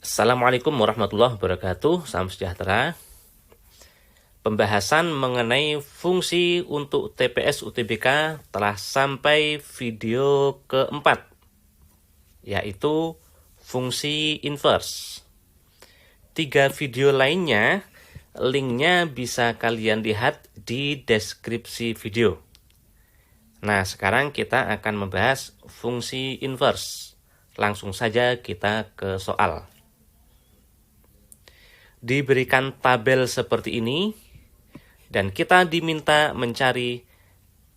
Assalamualaikum warahmatullahi wabarakatuh. Salam sejahtera. Pembahasan mengenai fungsi untuk TPS UTBK telah sampai video keempat, yaitu fungsi inverse. 3 video lainnya, linknya bisa kalian lihat di deskripsi video. Nah, sekarang kita akan membahas fungsi inverse. Langsung saja kita ke soal. Diberikan tabel seperti ini, dan kita diminta mencari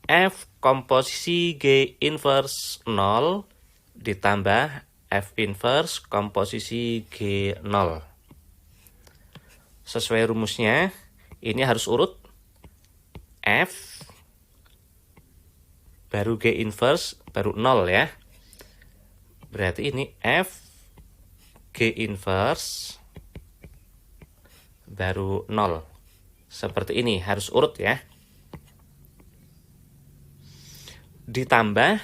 F komposisi G inverse 0 ditambah F inverse komposisi G 0. Sesuai rumusnya, ini harus urut F, baru G inverse, baru 0 ya. Berarti ini F G inverse baru 0. Seperti ini, harus urut ya. Ditambah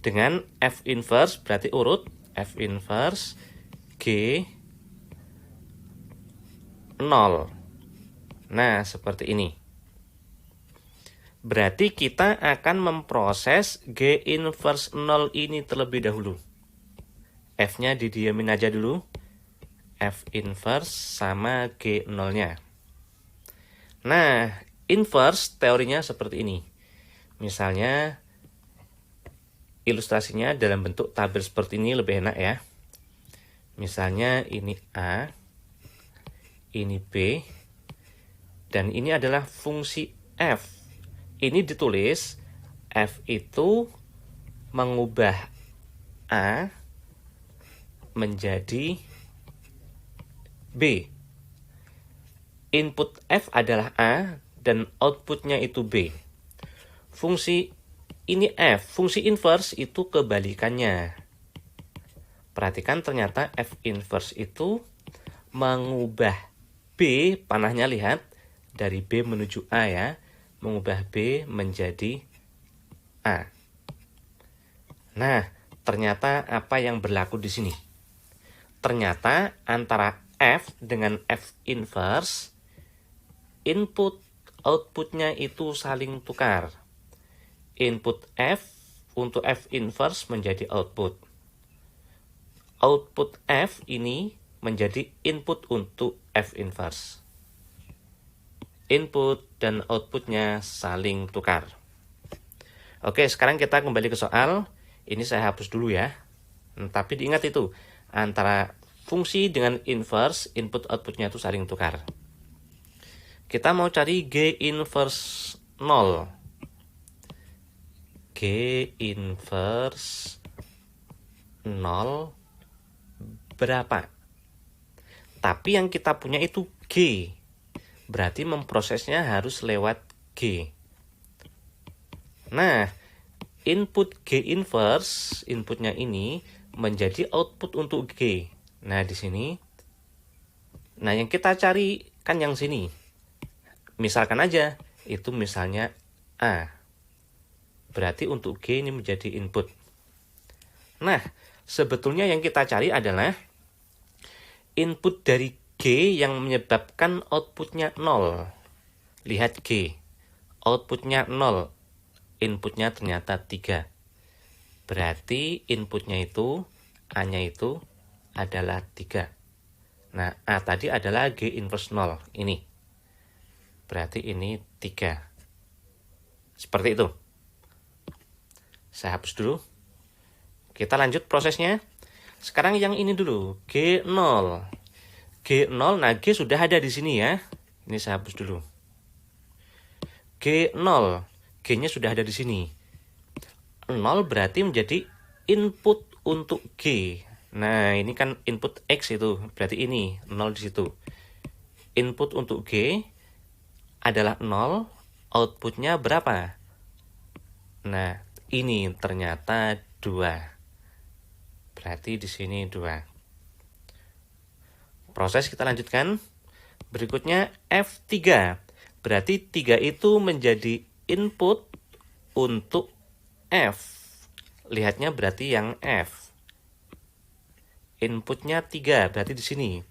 dengan F inverse, berarti urut F inverse G 0. Nah, seperti ini. Berarti kita akan memproses G inverse 0 ini terlebih dahulu. F-nya didiamin aja dulu. F inverse sama G 0-nya. Nah, inverse teorinya seperti ini. Misalnya, ilustrasinya dalam bentuk tabel seperti ini lebih enak ya. Misalnya ini A, ini B, dan ini adalah fungsi F. Ini ditulis, F itu mengubah A menjadi B. Input F adalah A dan outputnya itu B. Fungsi ini F, fungsi inverse itu kebalikannya. Perhatikan ternyata F inverse itu mengubah B, panahnya lihat, dari B menuju A ya, mengubah B menjadi A. Nah, ternyata apa yang berlaku di sini? Ternyata antara F dengan F inverse, input outputnya itu saling tukar. Input F untuk F inverse menjadi output. Output F ini menjadi input untuk F inverse. Input dan outputnya saling tukar. Oke, sekarang kita kembali ke soal. Ini saya hapus dulu ya. Tapi diingat itu, antara fungsi dengan inverse, input outputnya itu saling tukar. Kita mau cari G inverse 0. G inverse 0 berapa? Tapi yang kita punya itu G. Berarti memprosesnya harus lewat G. Nah, input G inverse, inputnya ini menjadi output untuk G. Nah, di sini. Nah, yang kita cari kan yang sini. Misalkan aja, itu misalnya A. Berarti untuk G ini menjadi input. Nah, sebetulnya yang kita cari adalah input dari G yang menyebabkan outputnya 0. Lihat G. Outputnya 0. Inputnya ternyata 3. Berarti inputnya itu, A-nya itu adalah 3. Nah, A tadi adalah G inverse 0. Ini. Berarti ini 3. Seperti itu. Saya hapus dulu. Kita lanjut prosesnya. Sekarang yang ini dulu. G0. G0, nah G sudah ada di sini ya. Ini saya hapus dulu. G0. G-nya sudah ada di sini. 0 berarti menjadi input untuk G. Nah, ini kan input X itu, berarti ini 0 di situ. Input untuk G adalah 0, outputnya berapa? Nah, ini ternyata 2. Berarti di sini 2. Proses kita lanjutkan. Berikutnya F3. Berarti 3 itu menjadi input untuk F. Lihatnya berarti yang F. Inputnya 3, berarti di sini.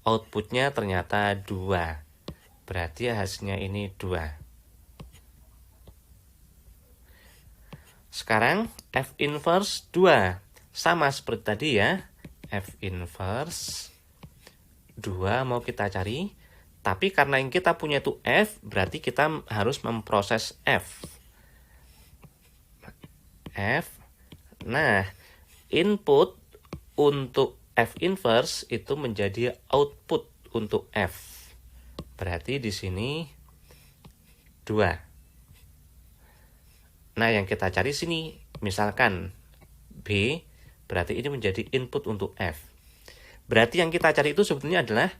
Outputnya ternyata 2. Berarti hasilnya ini 2. Sekarang F inverse 2. Sama seperti tadi ya. F inverse 2 mau kita cari. Tapi karena yang kita punya itu F, berarti kita harus memproses F. F. Nah, input untuk F inverse itu menjadi output untuk F. Berarti di sini 2. Nah, yang kita cari sini, misalkan B, berarti ini menjadi input untuk F. Berarti yang kita cari itu sebetulnya adalah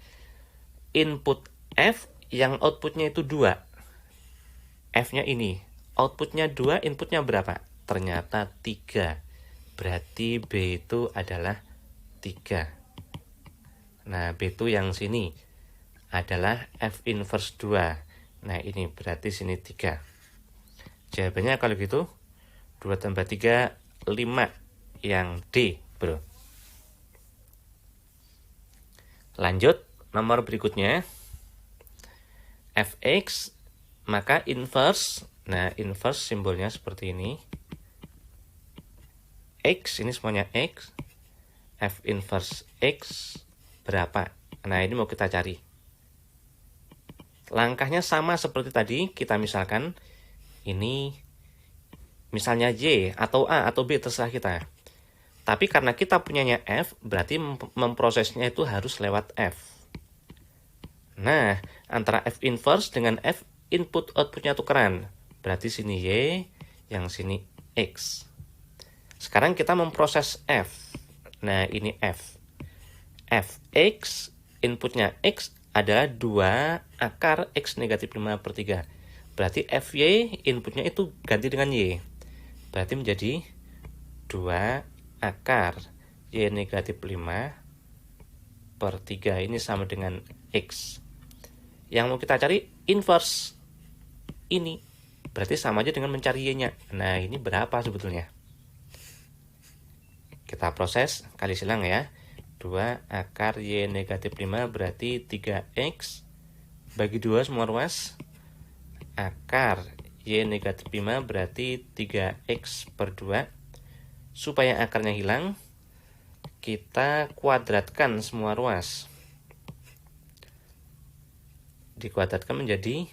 input F yang outputnya itu 2. F-nya ini. Outputnya 2, inputnya berapa? Ternyata 3. Berarti B itu adalah 3. Nah, B itu yang sini adalah F inverse 2. Nah, ini berarti sini 3. Jawabannya kalau gitu 2 tambah 3, 5. Yang D, bro. Lanjut, nomor berikutnya. Fx, maka inverse. Nah, inverse simbolnya seperti ini. X, ini semuanya X. F inverse X berapa? Nah, ini mau kita cari. Langkahnya sama seperti tadi. Kita misalkan ini misalnya Y atau A atau B, terserah kita. Tapi karena kita punyanya F, berarti memprosesnya itu harus lewat F. Nah, antara F inverse dengan F input outputnya tukeran. Berarti sini Y, yang sini X. Sekarang kita memproses F. Nah, ini F. Fx, inputnya X adalah 2 akar X negatif 5/3. Berarti Fy, inputnya itu ganti dengan Y. Berarti menjadi 2 akar Y negatif 5/3. Ini sama dengan X. Yang mau kita cari inverse ini. Berarti sama aja dengan mencari Y-nya. Nah, ini berapa sebetulnya? Kita proses, kali silang ya. 2 akar Y negatif 5 berarti 3X. Bagi 2 semua ruas. Akar Y negatif 5 berarti 3X/2. Supaya akarnya hilang, kita kuadratkan semua ruas. Dikuadratkan menjadi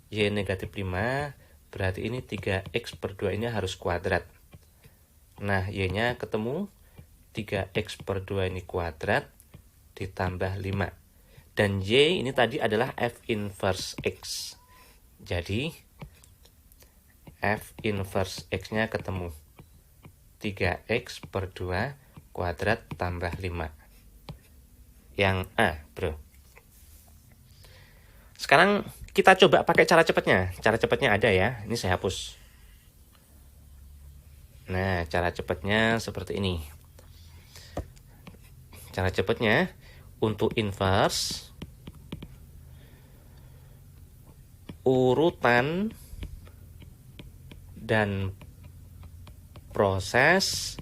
Y negatif 5, berarti ini 3X/2 ini harus kuadrat. Nah, Y-nya ketemu, 3X/2 ini kuadrat, ditambah 5. Dan Y ini tadi adalah F inverse X. Jadi, F inverse X-nya ketemu. 3X/2 kuadrat tambah 5. Yang A, bro. Sekarang kita coba pakai cara cepatnya. Cara cepatnya ada ya. Ini saya hapus. Nah, cara cepatnya seperti ini. Cara cepatnya untuk inverse, urutan dan proses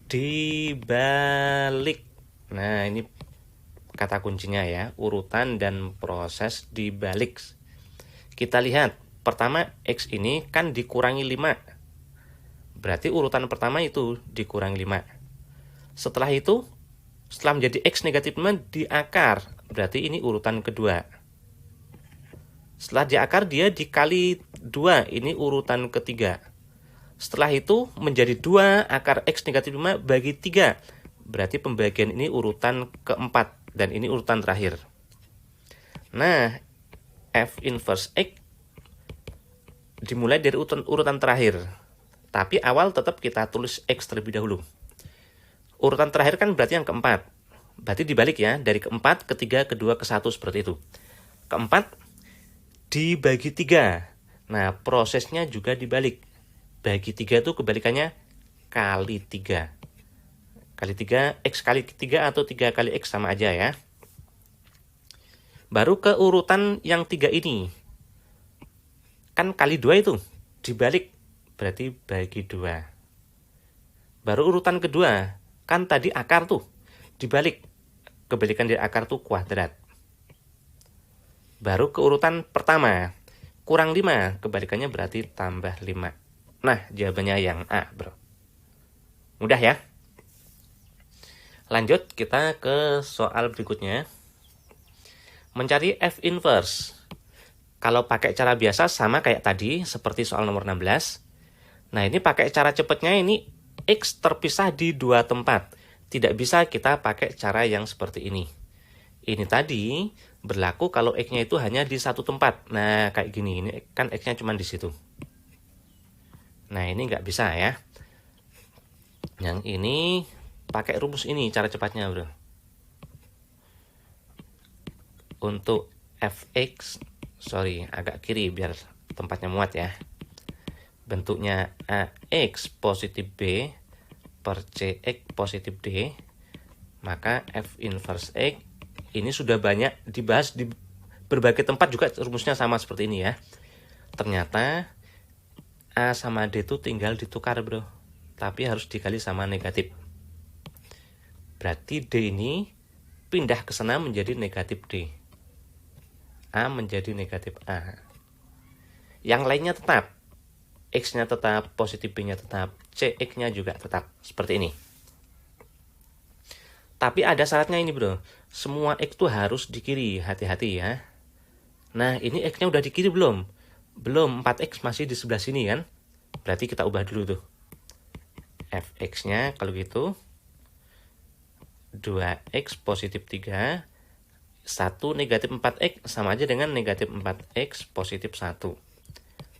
dibalik. Nah, ini kata kuncinya ya, urutan dan proses dibalik. Kita lihat, pertama X ini kan dikurangi 5. Berarti urutan pertama itu dikurangi 5. Setelah itu, setelah menjadi X negatif 5 diakar. Berarti ini urutan kedua. Setelah diakar dia dikali 2. Ini urutan ketiga. Setelah itu menjadi 2 akar X negatif 5 bagi 3. Berarti pembagian ini urutan keempat. Dan ini urutan terakhir. Nah, F inverse X dimulai dari urutan terakhir. Tapi awal tetap kita tulis X terlebih dahulu. Urutan terakhir kan berarti yang keempat. Berarti dibalik ya, dari keempat, ketiga, kedua, ke satu, seperti itu. Keempat dibagi 3. Nah, prosesnya juga dibalik. Bagi 3 itu kebalikannya kali 3. Kali 3, X kali 3 atau 3 kali X sama aja ya. Baru ke urutan yang 3 ini. Kan kali 2 itu dibalik. Berarti bagi 2. Baru urutan kedua. Kan tadi akar tuh. dibalik. Kebalikan dari akar itu kuadrat. Baru ke urutan pertama. Kurang 5, kebalikannya berarti tambah 5. Nah, jawabannya yang A, bro. Mudah ya? Lanjut, kita ke soal berikutnya. Mencari F inverse. Kalau pakai cara biasa sama kayak tadi, seperti soal nomor 16. Nah, ini pakai cara cepatnya ini X terpisah di 2 tempat. Tidak bisa kita pakai cara yang seperti ini. Ini tadi berlaku kalau X-nya itu hanya di 1 tempat. Nah, kayak gini. Ini kan X-nya cuma di situ. Nah, ini nggak bisa ya. Yang ini pakai rumus ini cara cepatnya, bro. Untuk Fx, sorry, agak kiri biar tempatnya muat ya. Bentuknya AX positif B per CX positif D. Maka F inverse X ini sudah banyak dibahas di berbagai tempat juga, rumusnya sama seperti ini ya. Ternyata A sama D itu tinggal ditukar, bro. Tapi harus dikali sama negatif. Berarti D ini pindah ke sana menjadi negatif D. A menjadi negatif A. Yang lainnya tetap. X-nya tetap, positif B-nya tetap, CX-nya juga tetap. Seperti ini. Tapi ada syaratnya ini, bro. Semua X itu harus di kiri. Hati-hati ya. Nah, ini X-nya udah di kiri belum? Belum, 4X masih di sebelah sini kan? Berarti kita ubah dulu tuh. Fx-nya kalau gitu 2X positif 3, 1 negatif 4X sama aja dengan negatif 4X positif 1.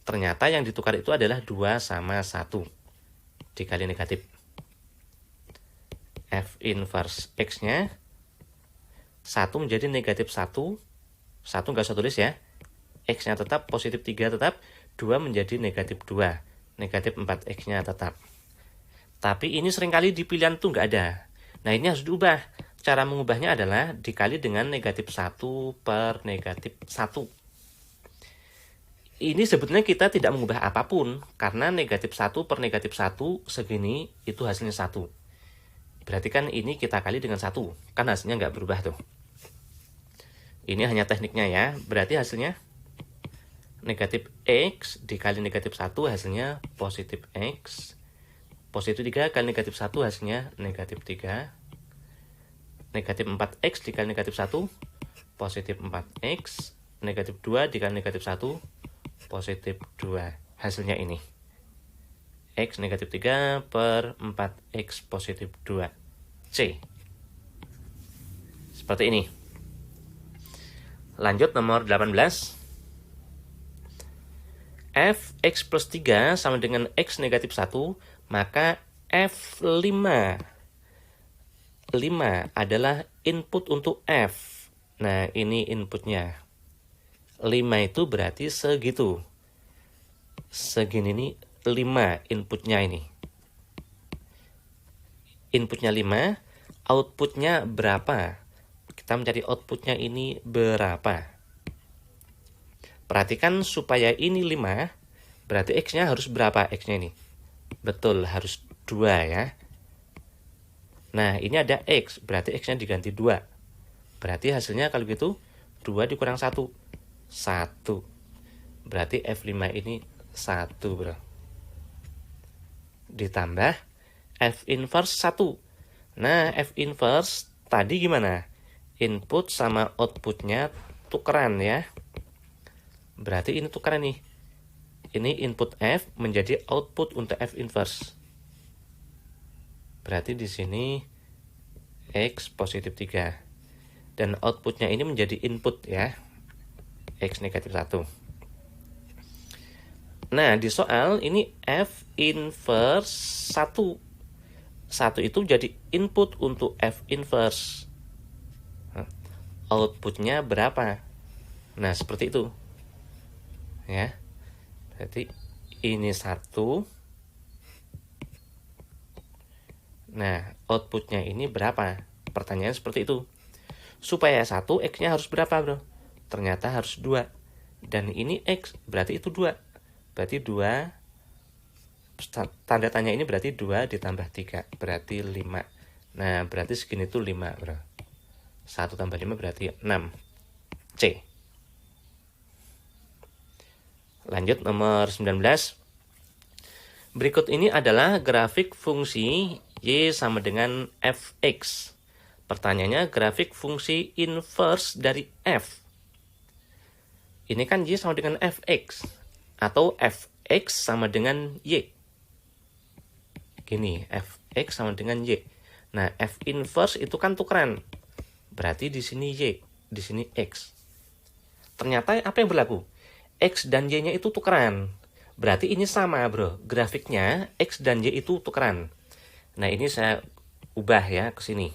Ternyata yang ditukar itu adalah 2 sama 1 dikali negatif. F inverse X-nya 1 menjadi negatif 1. 1 nggak usah tulis ya. X-nya tetap, positif 3 tetap. 2 menjadi negatif 2. Negatif 4X-nya tetap. Tapi ini seringkali di pilihan tuh nggak ada. Nah, ini harus diubah. Cara mengubahnya adalah dikali dengan negatif 1 per negatif 1. Ini sebetulnya kita tidak mengubah apapun. Karena negatif 1 per negatif 1 segini itu hasilnya 1. Berarti kan ini kita kali dengan 1. Kan hasilnya nggak berubah tuh. Ini hanya tekniknya ya. Berarti hasilnya negatif X dikali negatif 1 hasilnya positif X. Positif 3 kali negatif 1 hasilnya negatif 3. Negatif 4X dikali negatif 1 positif 4X. Negatif 2 dikali negatif 1 positif 2. Hasilnya ini. X negatif 3 per 4X positif 2. C. Seperti ini. Lanjut nomor 18. Fx plus 3 sama dengan X negatif 1, maka F5. 5 adalah input untuk F. Nah, ini inputnya. 5 itu berarti segitu. Segini nih 5 inputnya ini. Inputnya 5, outputnya berapa? Kita mencari outputnya ini berapa. Perhatikan supaya ini 5, berarti X-nya harus berapa X-nya ini? Betul, harus 2 ya. Nah, ini ada X, berarti X-nya diganti 2. Berarti hasilnya kalau gitu 2 dikurang 1. 1. Berarti F5 ini 1, bro. Ditambah F inverse 1. Nah, F inverse tadi gimana? Input sama outputnya tukeran ya. Berarti ini tukeran nih. Ini input F menjadi output untuk F inverse. Berarti di sini X positif 3. Dan outputnya ini menjadi input ya. X negatif 1. Nah, di soal ini F inverse 1. 1 itu jadi input untuk F inverse. Outputnya berapa? Nah, seperti itu. Ya. Berarti ini 1. Nah, outputnya ini berapa? Pertanyaan seperti itu. Supaya 1, X-nya harus berapa, bro? Ternyata harus 2. Dan ini X, berarti itu 2. Berarti 2, tanda tanya ini berarti 2 ditambah 3. Berarti 5. Nah, berarti segini tuh 5, bro. 1 tambah 5 berarti 6. C. Lanjut nomor 19. Berikut ini adalah grafik fungsi Y sama dengan fx. Pertanyaannya, grafik fungsi inverse dari f. Ini kan Y sama dengan fx. Atau fx sama dengan Y. Gini, fx sama dengan Y. Nah, f inverse itu kan tukeran. Berarti di sini Y, di sini X. Ternyata apa yang berlaku? X dan Y-nya itu tukeran. Berarti ini sama, bro. Grafiknya X dan Y itu tukeran. Nah, ini saya ubah ya ke sini.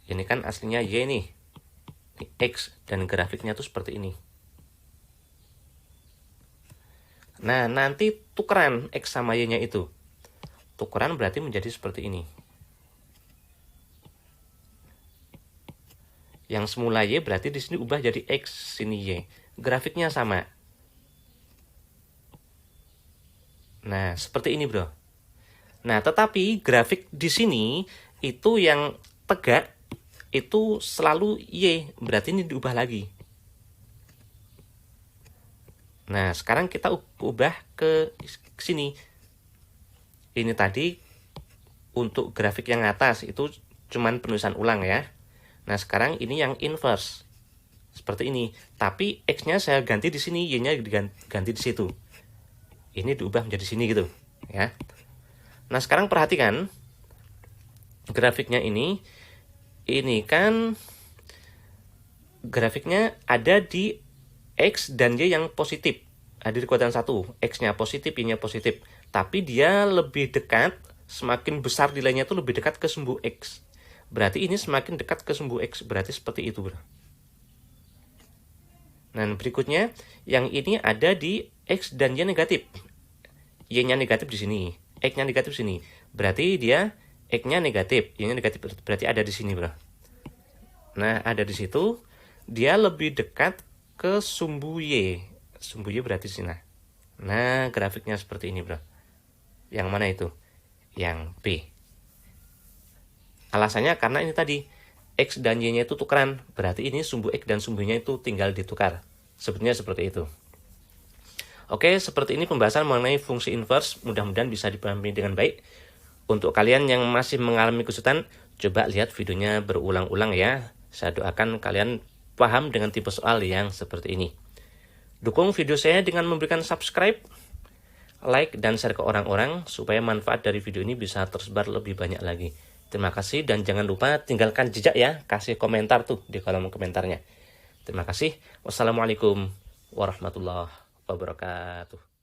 Ini kan aslinya Y nih. Ini X dan grafiknya tuh seperti ini. Nah, nanti tukeran X sama Y-nya itu. Tukeran berarti menjadi seperti ini. Yang semula Y berarti di sini ubah jadi X, sini Y. Grafiknya sama. Nah, seperti ini, bro. Nah, tetapi grafik di sini itu yang tegak itu selalu Y, berarti ini diubah lagi. Nah, sekarang kita ubah ke sini. Ini tadi untuk grafik yang atas itu cuman penulisan ulang ya. Nah, sekarang ini yang inverse. Seperti ini. Tapi X-nya saya ganti di sini, Y-nya ganti di situ. Ini diubah menjadi sini gitu, ya. Nah, sekarang perhatikan grafiknya ini kan grafiknya ada di X dan Y yang positif. Ada di kuadran 1, X-nya positif, Y-nya positif. Tapi dia lebih dekat, semakin besar nilainya itu lebih dekat ke sumbu X. Berarti ini semakin dekat ke sumbu X. Berarti seperti itu, bro. Nah, berikutnya, yang ini ada di X dan Y negatif. Y-nya negatif di sini. X-nya negatif di sini. Berarti dia X-nya negatif. Y-nya negatif. Berarti ada di sini, bro. Nah, ada di situ. Dia lebih dekat ke sumbu Y. Sumbu Y berarti di sini. Nah, grafiknya seperti ini, bro. Yang mana itu? Yang B. Alasannya karena ini tadi X dan Y-nya itu tukeran. Berarti ini sumbu X dan sumbunya itu tinggal ditukar. Sebetulnya seperti itu. Oke, seperti ini pembahasan mengenai fungsi inverse. Mudah-mudahan bisa dipahami dengan baik. Untuk kalian yang masih mengalami kesulitan, coba lihat videonya berulang-ulang ya. Saya doakan kalian paham dengan tipe soal yang seperti ini. Dukung video saya dengan memberikan subscribe, like, dan share ke orang-orang supaya manfaat dari video ini bisa tersebar lebih banyak lagi. Terima kasih dan jangan lupa tinggalkan jejak ya, kasih komentar tuh di kolom komentarnya. Terima kasih. Wassalamualaikum warahmatullahi wabarakatuh.